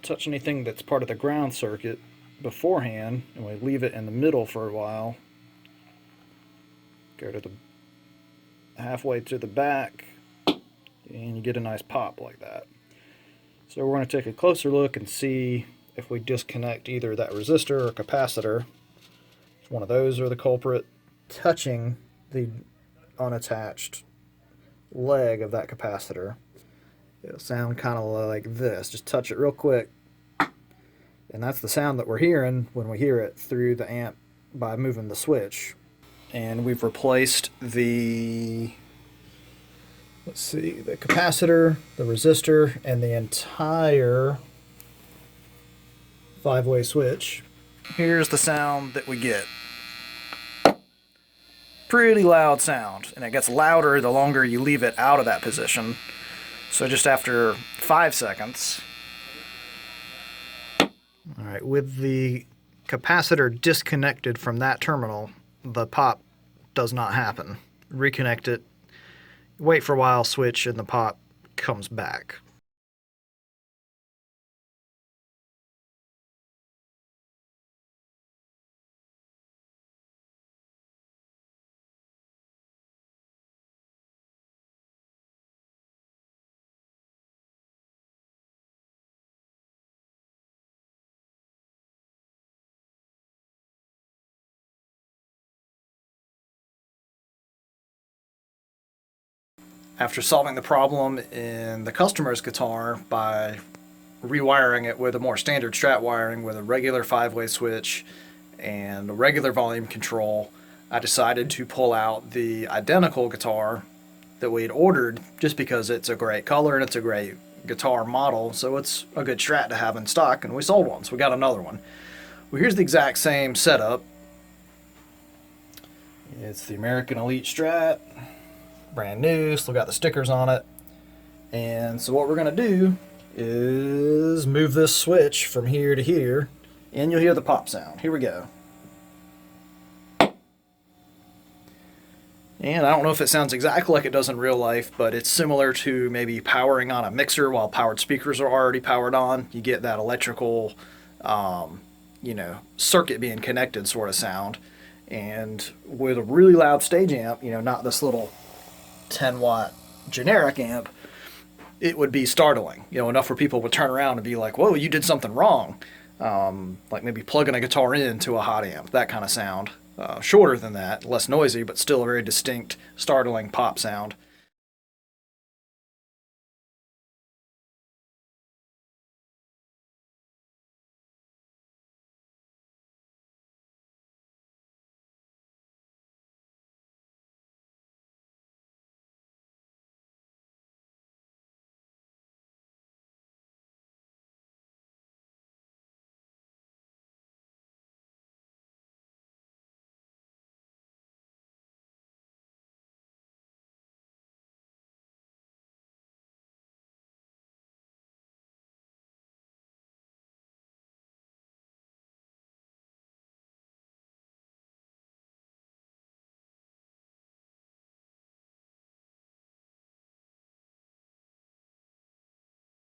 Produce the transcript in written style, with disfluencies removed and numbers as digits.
touch anything that's part of the ground circuit beforehand, and we leave it in the middle for a while. Go to the halfway to the back, and you get a nice pop like that. So we're going to take a closer look and see if we disconnect either that resistor or capacitor. If one of those are the culprit, touching the unattached leg of that capacitor, it'll sound kind of like this. Just touch it real quick, and that's the sound that we're hearing when we hear it through the amp by moving the switch. And we've replaced the, let's see, the capacitor, the resistor, and the entire 5-way switch. Here's the sound that we get. Pretty loud sound, and it gets louder the longer you leave it out of that position. So just after 5 seconds. Alright, with the capacitor disconnected from that terminal, the pop does not happen. Reconnect it, wait for a while, switch, and the pop comes back. After solving the problem in the customer's guitar by rewiring it with a more standard Strat wiring with a regular 5-way switch and a regular volume control, I decided to pull out the identical guitar that we had ordered just because it's a great color and it's a great guitar model, so it's a good Strat to have in stock, and we sold one, so we got another one. Well, here's the exact same setup. It's the American Elite Strat. Brand new, still got the stickers on it. And so what we're going to do is move this switch from here to here, and you'll hear the pop sound. Here we go. And I don't know if it sounds exactly like it does in real life, but it's similar to maybe powering on a mixer while powered speakers are already powered on. You get that electrical, circuit being connected sort of sound. And with a really loud stage amp, not this little 10-watt generic amp, it would be startling, enough for people would turn around and be like, whoa, you did something wrong. Like maybe plugging a guitar into a hot amp, that kind of sound. Shorter than that, less noisy, but still a very distinct, startling pop sound.